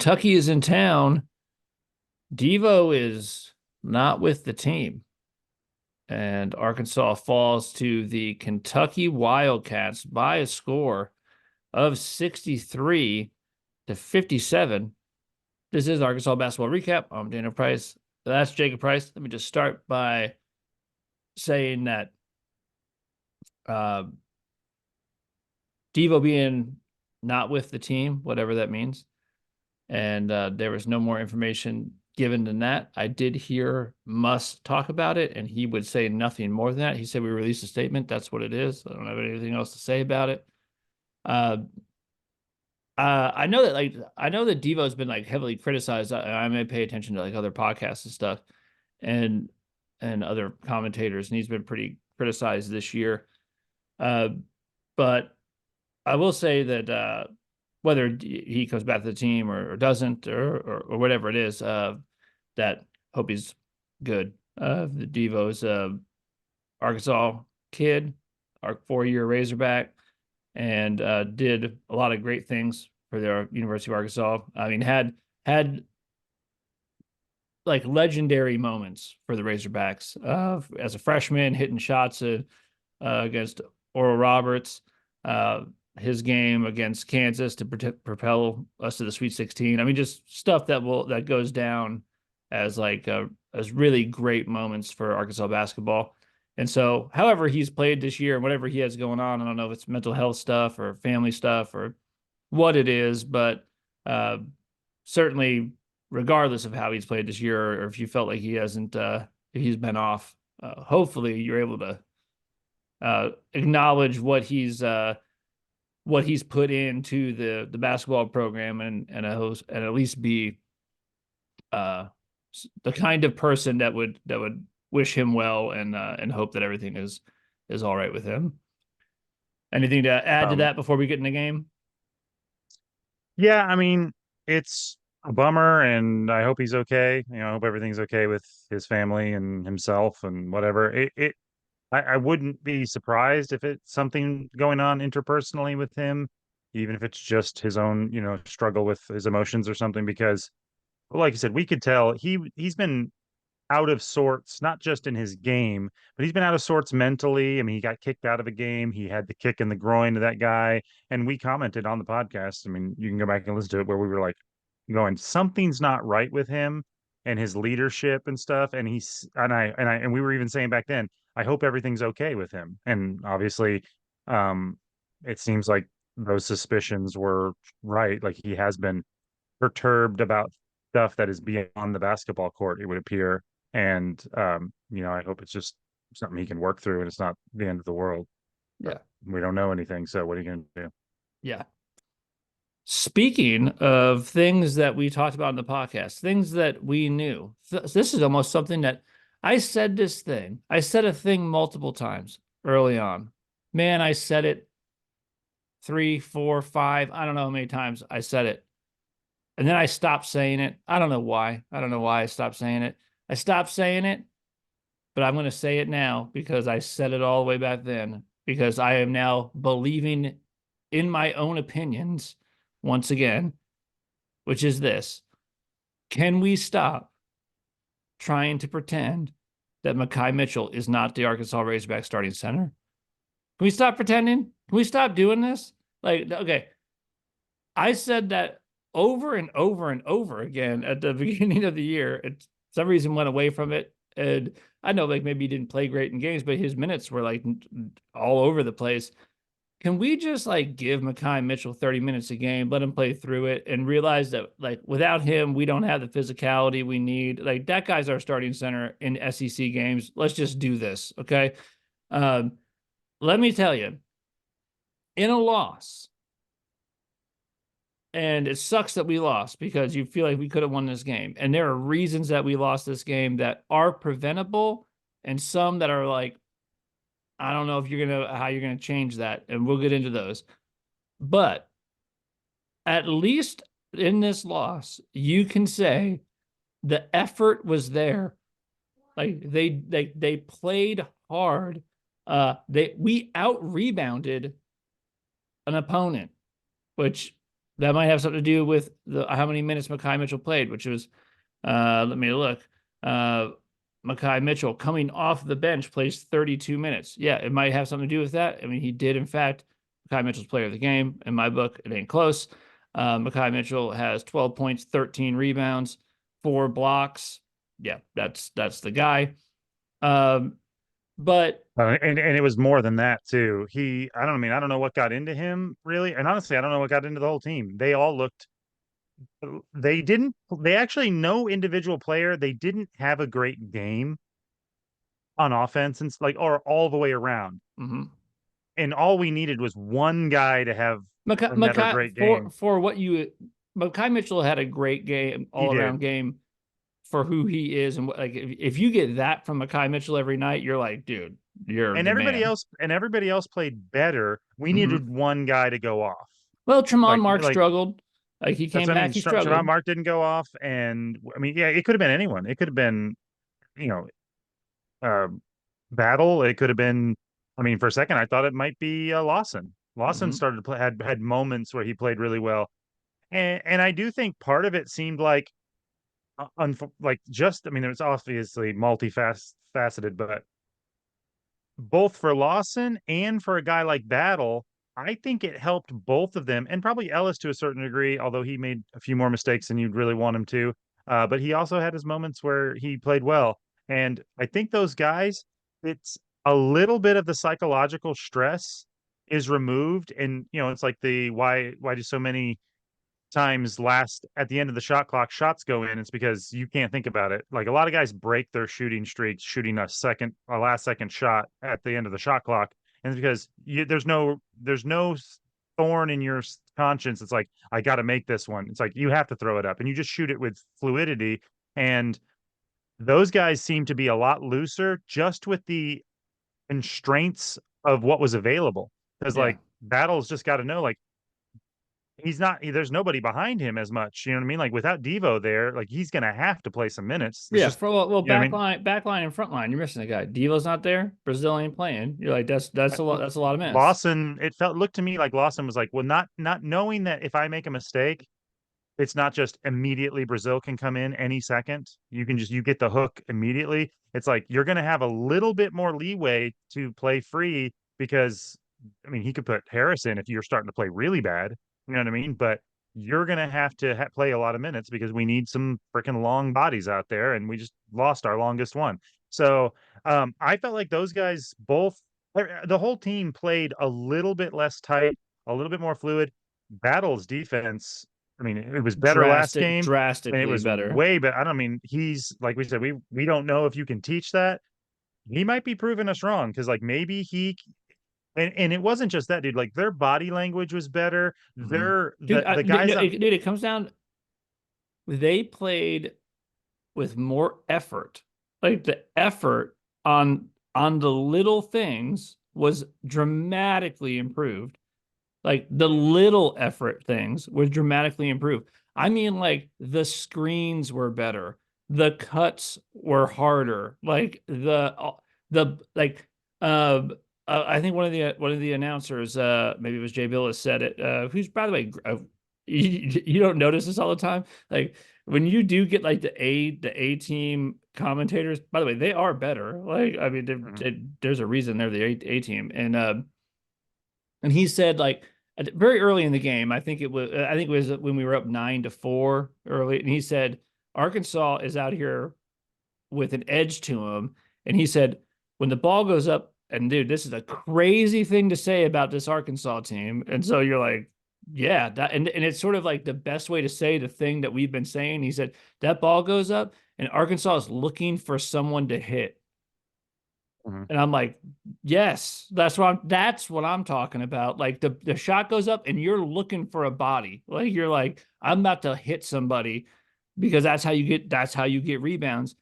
Kentucky is in town. Devo is not with the team, and Arkansas falls to the Kentucky Wildcats by a score of 63-57. This is Arkansas Basketball Recap. I'm Daniel Price. That's Jacob Price. Let me just start by saying that uh, Devo being not with the team, whatever that means, and there was no more information given than that. I did hear Muss talk about it, and he would say nothing more than that. He said we released a statement. That's what it is. I don't have anything else to say about it. I know that Devo's been heavily criticized. I may pay attention to other podcasts and stuff, and other commentators, and he's been pretty criticized this year. But I will say that whether he comes back to the team or doesn't or whatever it is, that hope he's good. The Devo's Arkansas kid, our 4-year Razorback, and did a lot of great things for their University of Arkansas. I mean, had legendary moments for the Razorbacks as a freshman, hitting shots against Oral Roberts, his game against Kansas to propel us to the Sweet 16. I mean, just stuff that goes down as as really great moments for Arkansas basketball. And so, however he's played this year and whatever he has going on, I don't know if it's mental health stuff or family stuff or what it is, but certainly, regardless of how he's played this year, or if you felt like he hasn't, if he's been off, hopefully you're able to acknowledge what he's put into the basketball program and at least be the kind of person that would wish him well and hope that everything is all right with him. Anything to add to that before we get in the game? Yeah, I mean, it's a bummer, and I hope he's okay. I hope everything's okay with his family and himself and whatever. I wouldn't be surprised if it's something going on interpersonally with him, even if it's just his own, struggle with his emotions or something, because, well, like you said, we could tell he's been out of sorts, not just in his game, but he's been out of sorts mentally. I mean, he got kicked out of a game. He had the kick in the groin to that guy. And we commented on the podcast. I mean, you can go back and listen to it where we were going, something's not right with him and his leadership and stuff. And we were even saying back then, I hope everything's okay with him. And obviously, um, it seems like those suspicions were right. Like he has been perturbed about stuff that is beyond the basketball court, it would appear. And I hope it's just something he can work through and it's not the end of the world. But Yeah. we don't know anything, so what are you gonna do? Yeah. Speaking of things that we talked about in the podcast, things that we knew, this is almost something that I said I said a thing multiple times early on. Man, I said it 3, 4, 5, I don't know how many times I said it. And then I stopped saying it. I don't know why. I don't know why I stopped saying it. I stopped saying it, but I'm going to say it now because I said it all the way back then, because I am now believing in my own opinions once again, which is this. Can we stop trying to pretend that Mekhi Mitchell is not the Arkansas Razorback starting center? Can we stop pretending? Can we stop doing this? Okay, I said that over and over and over again at the beginning of the year. It, some reason, went away from it. And I know maybe he didn't play great in games, but his minutes were all over the place. Can we just give Mekhi Mitchell 30 minutes a game, let him play through it, and realize that without him, we don't have the physicality we need? That guy's our starting center in SEC games. Let's just do this, okay? Let me tell you, in a loss, and it sucks that we lost because you feel like we could have won this game. And there are reasons that we lost this game that are preventable, and some that are I don't know how you're gonna change that, and we'll get into those. But at least in this loss, you can say the effort was there. They played hard. We out rebounded an opponent, which That might have something to do with the how many minutes Makai Mitchell played, which was let me look. Uh Makai Mitchell coming off the bench plays 32 minutes. Yeah, it might have something to do with that. I mean, he did in fact. Makai Mitchell's player of the game. In my book, it ain't close. Makai Mitchell has 12 points, 13 rebounds, 4 blocks. Yeah, that's the guy. Um, but And it was more than that too. I don't know what got into him really, and honestly, I don't know what got into the whole team. They all looked. They didn't. They actually no individual player. They didn't have a great game on offense and like or all the way around. mhm. And all we needed was one guy to have another Makai great game. for what you Makai Mitchell had a great game, He all around did. game for who he is, and what, like if you get that from Makai Mitchell every night, you're like, dude, you're the man. And everybody else played better. We Hmm. needed one guy to go off. Well, Tremont Like Mark like struggled. Like he that's came what I mean. back, he Trevon struggled. Mark didn't go off, and I mean, yeah, it could have been anyone. It could have been, you know, uh, Battle. It could have been. I mean, for a second, I thought it might be Lawson. Lawson Hmm. started to play, had moments where he played really well, and I do think part of it seemed like, like just. I mean, it's obviously multifaceted, but both for Lawson and for a guy like Battle, I think it helped both of them, and probably Ellis to a certain degree, although he made a few more mistakes than you'd really want him to. But he also had his moments where he played well. And I think those guys, it's a little bit of the psychological stress is removed. And, it's like the why do so many times last at the end of the shot clock shots go in, it's because you can't think about it. Like a lot of guys break their shooting streaks shooting a last second shot at the end of the shot clock, and it's because there's no thorn in your conscience. It's like I got to make this one. It's like you have to throw it up, and you just shoot it with fluidity. And those guys seem to be a lot looser just with the constraints of what was available. Because Yeah. like Battle's just got to know like there's nobody behind him as much. You know what I mean? Like without Devo there, like he's gonna have to play some minutes. It's Yeah, just for well, you know what I mean? back line, and front line. You're missing a guy. Devo's not there. Brazil ain't playing. You're like, that's a lot. That's a lot of minutes. Lawson, it looked to me like Lawson was like, well, not knowing that if I make a mistake, it's not just immediately Brazil can come in any second. You get the hook immediately. It's like you're gonna have a little bit more leeway to play free because I mean he could put Harris in if you're starting to play really bad. You know what I mean? But you're gonna have to play a lot of minutes because we need some freaking long bodies out there, and we just lost our longest one. So I felt like those guys both, the whole team played a little bit less tight, a little bit more fluid. Battle's defense, I mean, it was better last game, and it Drastically was better. way better. I don't mean he's like we said, we don't know if you can teach that. He might be proving us wrong because like maybe he and it wasn't just that, dude. Like their body language was better. Hmm. Their the No, guys on dude, it comes down. They played with more effort. Like the effort on the little things was dramatically improved. Like the little effort things was dramatically improved. I mean, like the screens were better, the cuts were harder. Like the like I think one of the announcers, maybe it was Jay Billis said it. Who's by the way, you don't notice this all the time. Like when you do get like the A team commentators, by the way, they are better. Like I mean, Mhm. there's a reason they're the A team, and he said like very early in the game, I think it was when we were up 9-4 early, and he said Arkansas is out here with an edge to him, and he said when the ball goes up, and dude, this is a crazy thing to say about this Arkansas team, and so you're like, yeah, and it's sort of like the best way to say the thing that we've been saying. He said that ball goes up, and Arkansas is looking for someone to hit. Mhm. And I'm like, yes, that's what I'm talking about. Like the shot goes up and you're looking for a body. Like you're like, I'm about to hit somebody because that's how you get rebounds.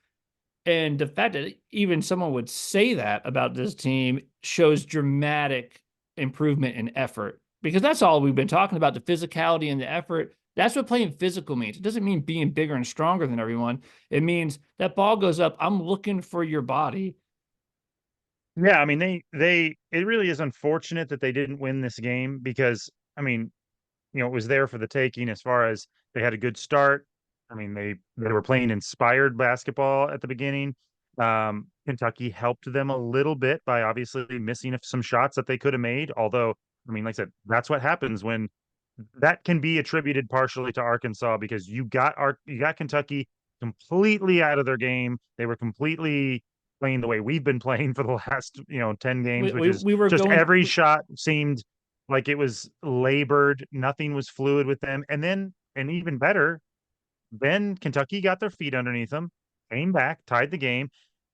And the fact that even someone would say that about this team shows dramatic improvement in effort. Because that's all we've been talking about, the physicality and the effort. That's what playing physical means. It doesn't mean being bigger and stronger than everyone. It means that ball goes up. I'm looking for your body. Yeah, I mean it really is unfortunate that they didn't win this game because I mean it was there for the taking as far as they had a good start. I mean, they were playing inspired basketball at the beginning. Kentucky helped them a little bit by obviously missing some shots that they could have made. Although, I mean, like I said, that's what happens when that can be attributed partially to Arkansas because you got Kentucky completely out of their game. They were completely playing the way we've been playing for the last 10 games, which is We were just going. every shot seemed like it was labored. Nothing was fluid with them. And even better, then Kentucky got their feet underneath them, came back, tied the game,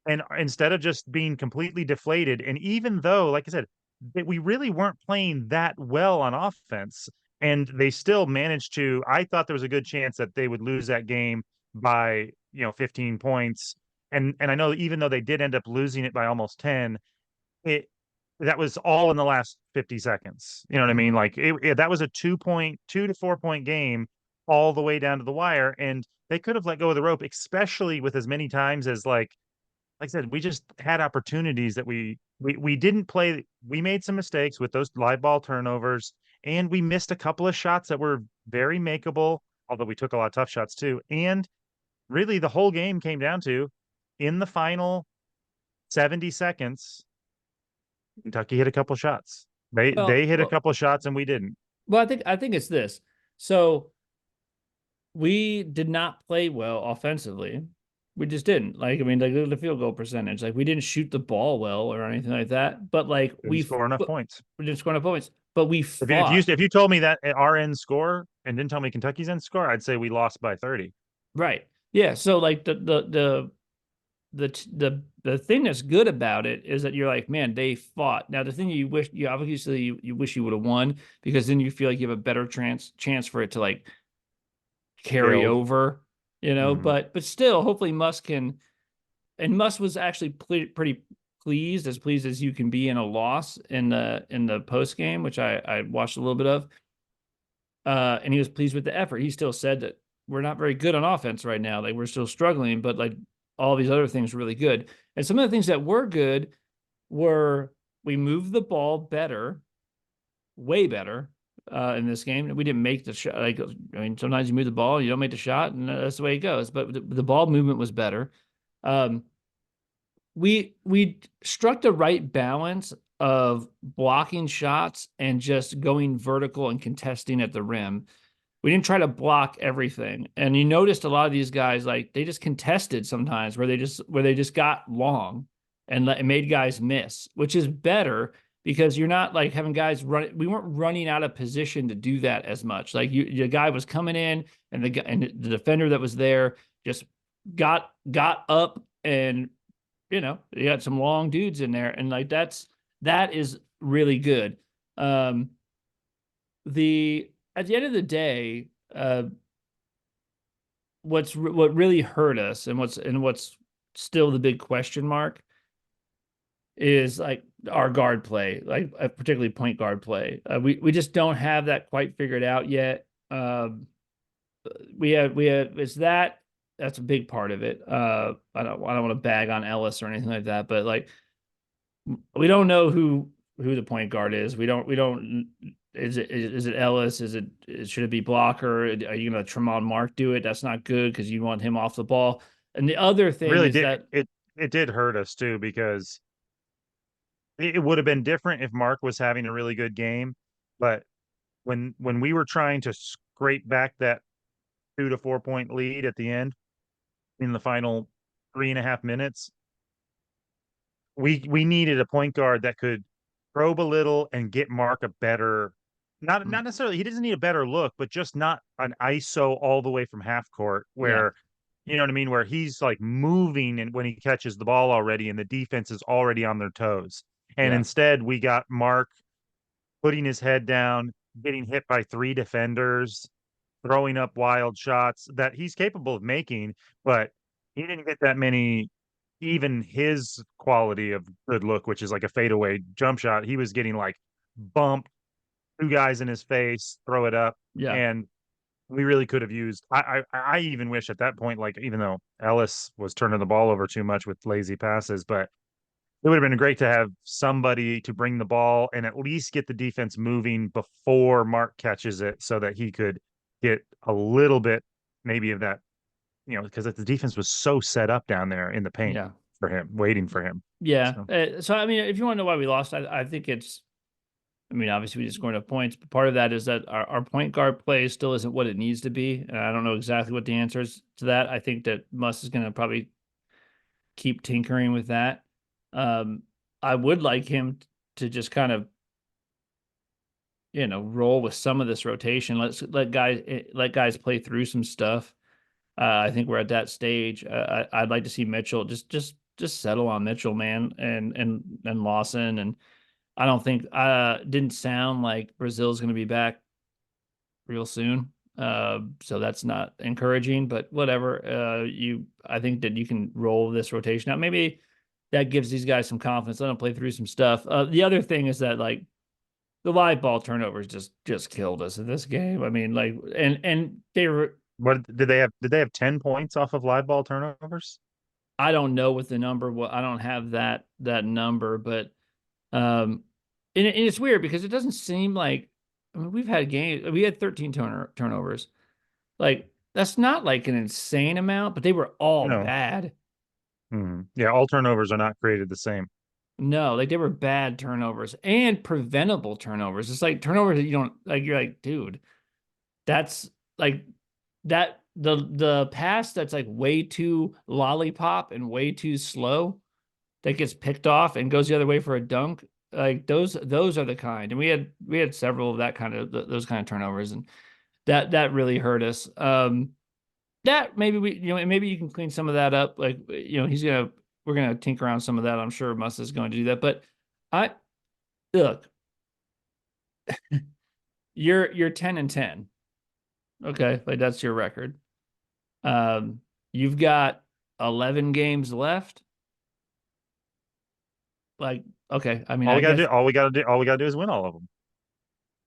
and instead of just being completely deflated, and even though, like I said, that we really weren't playing that well on offense, and they still managed to. I thought there was a good chance that they would lose that game by 15 points, and I know even though they did end up losing it by almost 10, it that was all in the last 50 seconds. You know what I mean? Mhm. Like that was a 2 to 4 point game all the way down to the wire. And they could have let go of the rope, especially with as many times as like I said, we just had opportunities that we didn't play. We made some mistakes with those live ball turnovers, and we missed a couple of shots that were very makeable, although we took a lot of tough shots too. And really the whole game came down to in the final 70 seconds Kentucky hit a couple shots. They hit a Well, couple shots and we didn't. I think it's this. So we did not play well offensively. We just didn't. Like, I mean, like the field goal percentage, like we didn't shoot the ball well or anything like that. But like Didn't score enough points. we didn't score enough points. But we If you fought. if you told me that our end score and didn't tell me Kentucky's end score, I'd say we lost by 30. Right. Yeah. So like the thing that's good about it is that you're like, man, they fought. Now the thing you obviously you wish you would have won because then you feel like you have a better chance for it to like carry Build. over, you know. Mm-hmm. But still, hopefully Musk can. And Musk was actually pretty pleased as you can be in a loss in the post game, which I watched a little bit of. And he was pleased with the effort. He still said that we're not very good on offense right now. Like we're still struggling, but like all these other things were really good. And some of the things that were good were we moved the ball better, way better in this game. We didn't make the shot. Like I mean, sometimes you move the ball, you don't make the shot, and that's the way it goes. But the ball movement was better. Um, we struck the right balance of blocking shots and just going vertical and contesting at the rim. We didn't try to block everything. And you noticed a lot of these guys like they just contested sometimes where they just got long and made guys miss, which is better because you're not like having guys run. We weren't running out of position to do that as much. Like the guy was coming in and the defender that was there just got up and you got some long dudes in there, and like that is really good. Um, the At the end of the day, what really hurt us, and what's still the big question mark is like our guard play, like particularly point guard play. We just don't have that quite figured out yet. We have it's that that's a big part of it. I don't want to bag on Ellis or anything like that, but like we don't know who the point guard is. We don't is it Ellis? Should it be Blocker? Are you gonna Tremont Mark do it? That's not good because you want him off the ball. And the other thing Really is did that it did hurt us too because it would have been different if Mark was having a really good game, but when we were trying to scrape back that 2 to 4 point lead at the end in the final 3.5 minutes, we needed a point guard that could probe a little and get Mark a better not necessarily he doesn't need a better look, but just not an ISO all the way from half court yeah, where you know what I mean, where he's like moving and when he catches the ball already and the defense is already on their toes. And yeah, instead we got Mark putting his head down, getting hit by three defenders, throwing up wild shots that he's capable of making, but he didn't get that many. Even his quality of good look, which is like a fadeaway jump shot, he was getting like bump, two guys in his face, throw it up, yeah. and we really could have used. I even wish at that point, like even though Ellis was turning the ball over too much with lazy passes, but it would have been great to have somebody to bring the ball and at least get the defense moving before Mark catches it so that he could get a little bit maybe of that, because the defense was so set up down there in the paint Yeah. for him, waiting for him. Yeah. So So, I mean, if you want to know why we lost, I think it's, I mean, obviously we just scored enough points, but part of that is that our point guard play still isn't what it needs to be. And I don't know exactly what the answer is to that. I think that Muss is going to probably keep tinkering with that. Um, I would like him to just kind of, roll with some of this rotation. Let guys play through some stuff. I think we're at that stage. I'd like to see Mitchell just settle on Mitchell, man, and Lawson. And I don't think didn't sound like Brazil's going to be back real soon. So that's not encouraging, but whatever. I think that you can roll this rotation out. Maybe that gives these guys some confidence. Let them play through some stuff. The other thing is that like the live ball turnovers just killed us in this game. I mean, like, and they were. what did they have? Did they have 10 points off of live ball turnovers? I don't know what the number. Well, I don't have that number, but um, and it's weird because it doesn't seem like. I mean, we've had games. We had 13 turnovers. Like that's not like an insane amount, but they were all No. bad. Yeah, all turnovers are not created the same. No, like they were bad turnovers and preventable turnovers. It's like turnovers that you don't like. You're like, dude, that's like that the pass that's like way too lollipop and way too slow that gets picked off and goes the other way for a dunk. Like those are the kind, and we had several of that kind of those kind of turnovers, and that really hurt us. That maybe maybe you can clean some of that up. Like we're gonna tinker around some of that. I'm sure Muss is going to do that, but I look, you're 10-10. Okay, like that's your record. You've got 11 games left. Like, okay, I mean, All I we gotta guess, do, all we gotta do, all we gotta do is win all of them.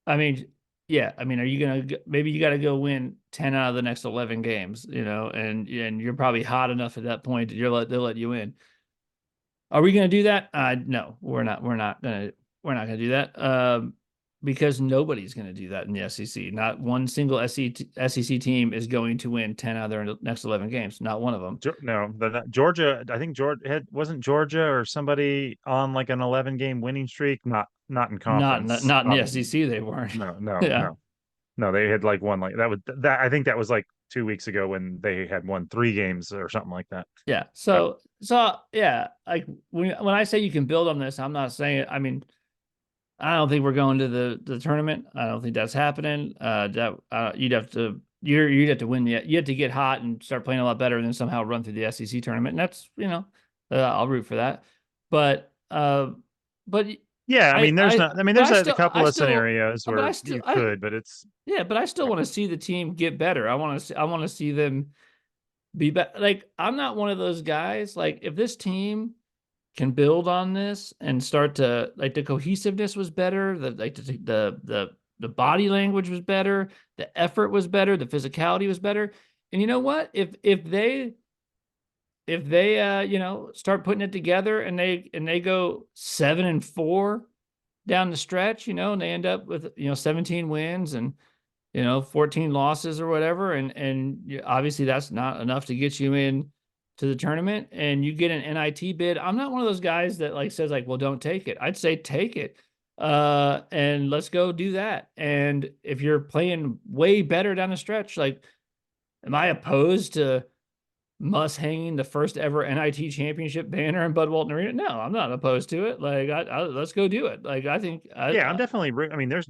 I mean, yeah, I mean, are you gonna maybe you got to go win 10 out of the next 11 games, and you're probably hot enough at that point that they'll let you in. Are we gonna do that? No, we're not. We're not gonna do that. Because nobody's gonna do that in the SEC. Not one single SEC team is going to win 10 out of their next 11 games. Not one of them. No, Georgia. I think wasn't Georgia or somebody on like an 11 game winning streak. Not in Not conference. not in the SEC. They weren't. No, no, Yeah. no, no. They had like one like that was that. I think that was like 2 weeks ago when they had won 3 games or something like that. Yeah. But So yeah, like when I say you can build on this, I'm not saying. I mean, I don't think we're going to the tournament. I don't think that's happening. You'd have to win you have to get hot and start playing a lot better, and then somehow run through the SEC tournament. And that's I'll root for that. But but yeah, I mean, there's not. I mean, but there's a couple I of still scenarios but I where still you could, but it's yeah, but I still want to see the team get better. I want to see them be better. Like I'm not one of those guys. Like if this team can build on this and start to like the cohesiveness was better, the body language was better, the effort was better, the physicality was better. And you know what? If they start putting it together and they go 7-4 down the stretch, and they end up with 17 wins and 14 losses or whatever, and obviously that's not enough to get you in to the tournament, and you get an NIT bid. I'm not one of those guys that like says like, well, don't take it. I'd say take it. And let's go do that. And if you're playing way better down the stretch, like, am I opposed to Muss hanging the first ever NIT championship banner in Bud Walton Arena? No, I'm not opposed to it. Like, let's go do it. Like, I think yeah, I'm definitely. I mean, there's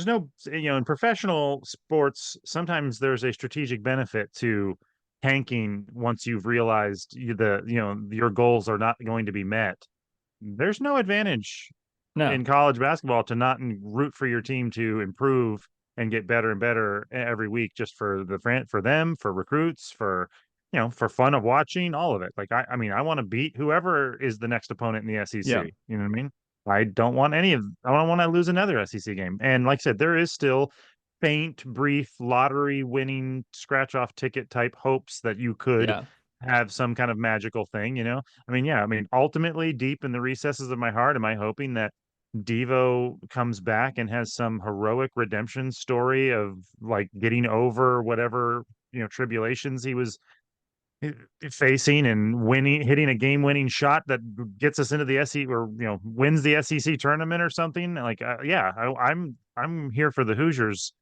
no in professional sports sometimes there's a strategic benefit to tanking once you've realized your goals are not going to be met. There's no advantage no, in college basketball to not root for your team to improve and get better and better every week, just for for them, for recruits, for fun of watching, all of it. Like I mean, I want to beat whoever is the next opponent in the yeah, SEC. You know what I mean? I don't want to lose another SEC game. And like I said, there is still faint, brief lottery winning scratch off ticket type hopes that you could yeah. have some kind of magical thing, you know? I mean, yeah, I mean, ultimately, deep in the recesses of my heart, am I hoping that Devo comes back and has some heroic redemption story of like getting over whatever, tribulations he was facing and winning, hitting a game-winning shot that gets us into the SEC or wins the SEC tournament or something. Like, yeah, I'm here for the Hoosiers,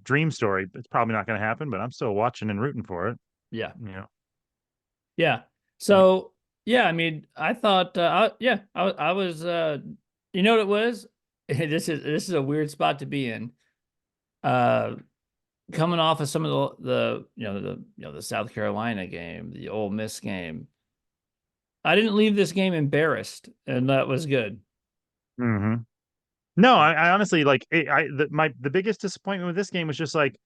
dream story. It's probably not going to happen, but I'm still watching and rooting for it. Yeah. You know, Yeah. I mean, So yeah, I mean, I thought, I was, you know what it was? This is a weird spot to be in. Uh, Coming off of some of the South Carolina game, the Ole Miss game, I didn't leave this game embarrassed, and that was good. mhm. No, I honestly like it, the biggest disappointment with this game was just like,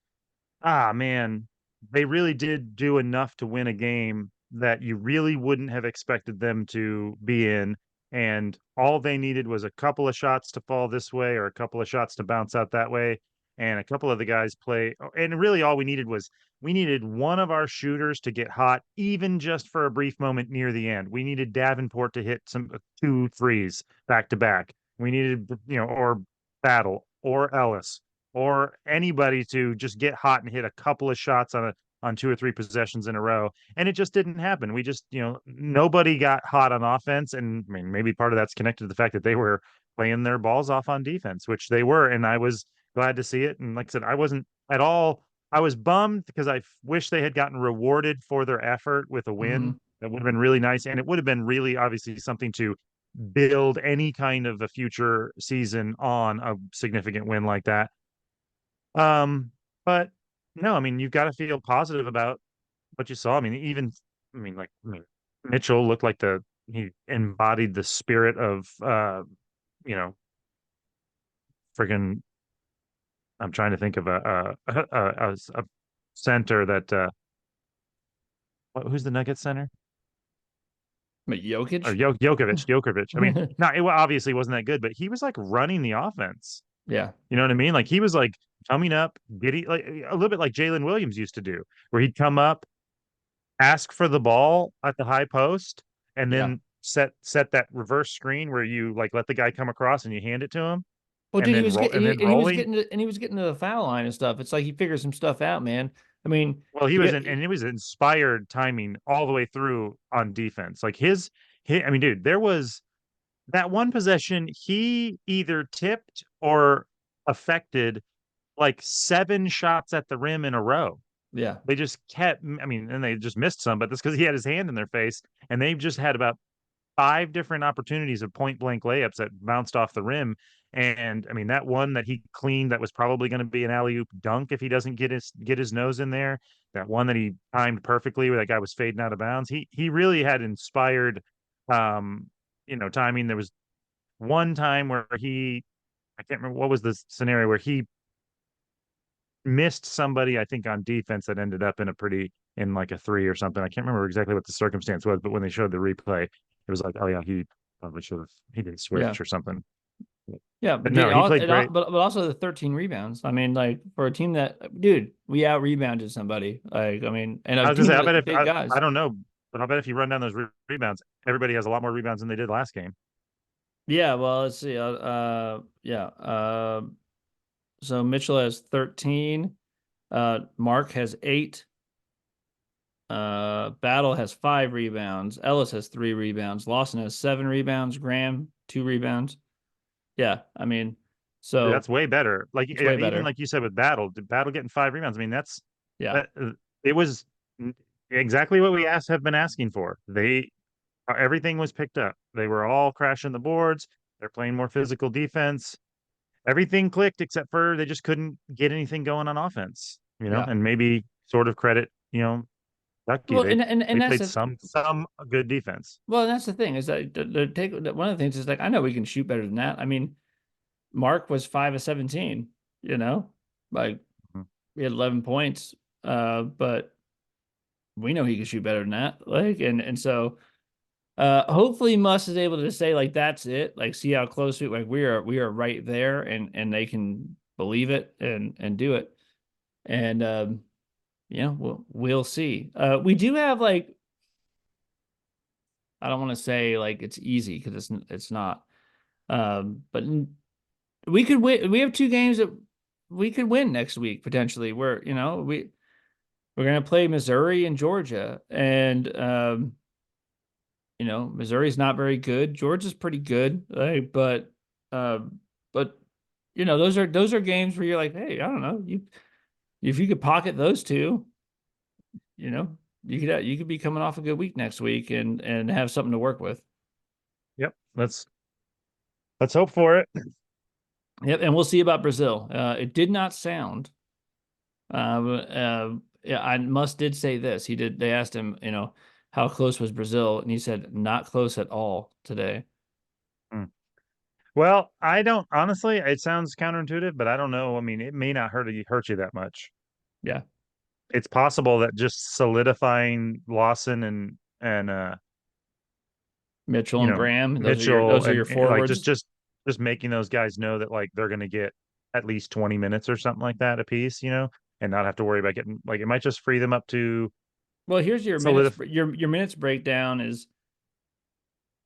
ah, man, they really did do enough to win a game that you really wouldn't have expected them to be in. And all they needed was a couple of shots to fall this way or a couple of shots to bounce out that way. And a couple of the guys play. And really, all we needed was we needed one of our shooters to get hot, even just for a brief moment near the end. We needed Davenport to hit some two threes back to back. We needed, or Battle or Ellis or anybody to just get hot and hit a couple of shots on two or three possessions in a row. And it just didn't happen. We just, nobody got hot on offense. And I mean, maybe part of that's connected to the fact that they were playing their balls off on defense, which they were. And I was glad to see it. And like I said, I wasn't at all, I was bummed because I wish they had gotten rewarded for their effort with a Hmm. win. That would have been really nice. And it would have been really obviously something to build any kind of a future season on a significant win like that. But no, I mean, you've got to feel positive about what you saw. I mean, Mitchell looked like he embodied the spirit of you know, friggin' I'm trying to think of a center that who's the Nuggets center? But Or Jokic? Jokovic. I mean, not it obviously wasn't that good, but he was like running the offense. Yeah. You know what I mean? Like he was like coming up, getting like a little bit like Jalen Williams used to do, where he'd come up, ask for the ball at the high post, and Yeah. then set that reverse screen where you like let the guy come across and you hand it to him, Well, and dude, he then was roll getting and then he was rolling. getting to, and he was getting to the foul line and stuff. It's like he figured some stuff out, man. I mean, Well, he was yeah, in, and it was inspired timing all the way through on defense. Like I mean, dude, there was that one possession he either tipped or affected like seven shots at the rim in a row. yeah, They just kept, I mean, and they just missed some, but that's because he had his hand in their face, and they've just had about five different opportunities of point blank layups that bounced off the rim. And I mean, that one that he cleaned that was probably going to be an alley oop dunk if he doesn't get his nose in there. That one that he timed perfectly where that guy was fading out of bounds. He really had inspired, um, timing. There was one time where I can't remember what was the scenario where he missed somebody, I think, on defense that ended up in like a three or something. I can't remember exactly what the circumstance was, but when they showed the replay, it was like, oh yeah, he probably should have he did yeah, switch or something. yeah. But But no, he played but great. also the 13 rebounds. I mean, like for a team that, dude, we out rebounded somebody. Like, I mean, and I a was gonna team say, I with bet if big I guys. don't know, but I bet if you run down those rebounds, everybody has a lot more rebounds than they did last game. Yeah. Well, let's see. Yeah. So Mitchell has 13. Mark has 8. Battle has 5 rebounds. Ellis has 3 rebounds. Lawson has 7 rebounds. Graham 2 rebounds. Yeah, I mean, so That's way better. Like it's way even better. like you said with Battle getting five rebounds. I mean, Yeah, that it was exactly what we have been asking for. Everything was picked up. They were all crashing the boards. They're playing more physical defense. Everything clicked except for they just couldn't get anything going on offense, yeah. and maybe sort of credit, Ducky. Well, They and they that's played the some good defense. well, that's the thing is that one of the things is like I know we can shoot better than that. I mean, Mark was 5 of 17. You know, like Mhm. he had 11 points. But we know he can shoot better than that. Like, and so hopefully Muss is able to say like that's it. Like, see how close like we are right there, and they can believe it and do it. And Yeah, we'll see. We do have like, I don't want to say like it's easy because it's not. But we could win. We have two games that we could win next week potentially. We're gonna play Missouri and Georgia, and Missouri's not very good. Georgia's pretty good, like, uh, but those are games where you're like, hey, I don't know, you if you could pocket those two, you know, you could be coming off a good week next week and have something to work with. Yep. Let's hope for it. Yep, and we'll see about Brazil. It did not sound. Yeah, I must did say this. He did. They asked him, how close was Brazil, and he said not close at all today. Hmm. Well, I don't honestly, it sounds counterintuitive, but I don't know. I mean, it may not hurt you that much. Yeah, It's possible that just solidifying Lawson and Mitchell and Graham. Those are your Mitchell those are your and like forwards. just making those guys know that like they're going to get at least 20 minutes or something like that a piece, and not have to worry about getting like it might just free them up to Well, here's your minutes. solidify. Your minutes breakdown is,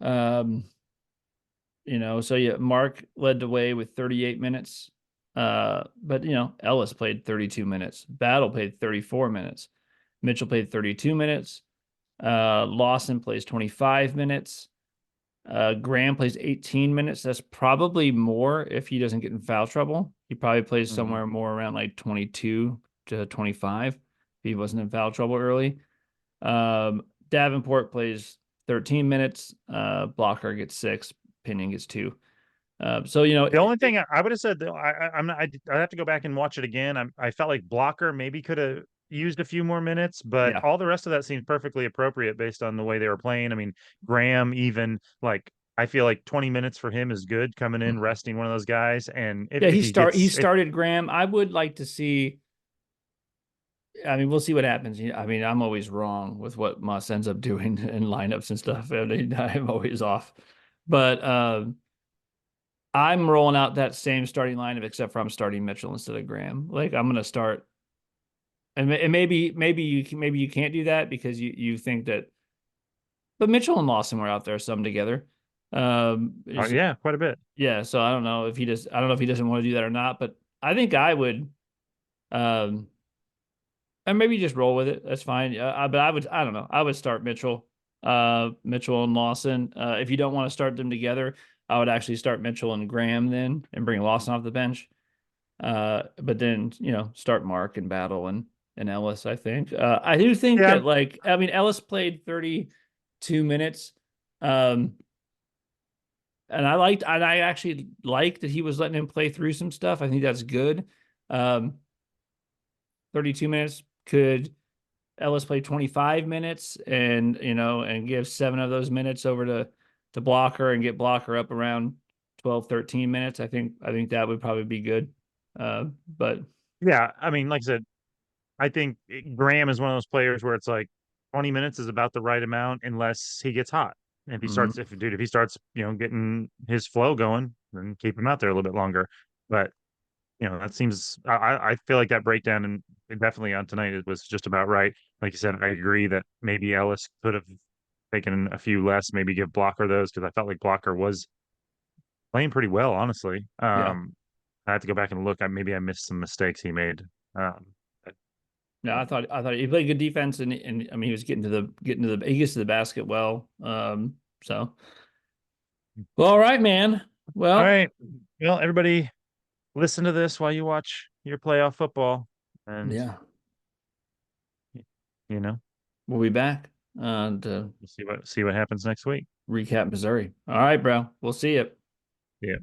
um, so yeah, Mark led the way with 38 minutes. But Ellis played 32 minutes. Battle played 34 minutes. Mitchell played 32 minutes. Lawson plays 25 minutes. Graham plays 18 minutes. That's probably more if he doesn't get in foul trouble. He probably plays Mhm. somewhere more around like 22 to 25 if he wasn't in foul trouble early. Davenport plays 13 minutes. Blocker gets 6. Pinion gets 2. So The only thing I would have said though, I'm not, I have to go back and watch it again. I felt like Blocker maybe could have used a few more minutes, but yeah. all the rest of that seemed perfectly appropriate based on the way they were playing. I mean, Graham even like I feel like 20 minutes for him is good coming in, Mhm. resting one of those guys. And Yeah, if he he gets if started Graham. I would like to see. I mean, we'll see what happens. I mean, I'm always wrong with what Moss ends up doing in lineups and stuff. I'm always off. But I'm rolling out that same starting lineup, except for I'm starting Mitchell instead of Graham. Like I'm gonna start, and maybe you can't do that because you think that. But Mitchell and Lawson were out there some together. Is yeah, quite a bit. Yeah. So I don't know if he doesn't want to do that or not. But I think I would. Um, And maybe just roll with it. That's fine. But I don't know. I would start Mitchell and Lawson. If you don't want to start them together, I would actually start Mitchell and Graham then and bring Lawson off the bench. But then, start Mark and Battle and Ellis, I think. I do think Yeah, that I mean, Ellis played 32 minutes. Um, and I actually liked that he was letting him play through some stuff. I think that's good. Um, 32 minutes could Ellis play 25 minutes and give 7 of those minutes over to Blocker and get Blocker up around 12, 13 minutes. I think that would probably be good. But yeah. I mean, like I said, I think Graham is one of those players where it's like 20 minutes is about the right amount unless he gets hot. And mm, if he starts, getting his flow going, then keep him out there a little bit longer. But that seems I feel like that breakdown and definitely on tonight it was just about right. Like you said, I agree that maybe Ellis could have taken a few less, maybe give Blocker those because I felt like Blocker was playing pretty well, honestly. yeah. I had to go back and look. Maybe I missed some mistakes he made. But, No, I thought he played good defense and I mean he was he gets to the basket well. So well, all right, man. all Well, right. Well, everybody listen to this while you watch your playoff football and yeah, you know, we'll be back to see what happens next week. recap Missouri. All right, bro. We'll see you. Yeah.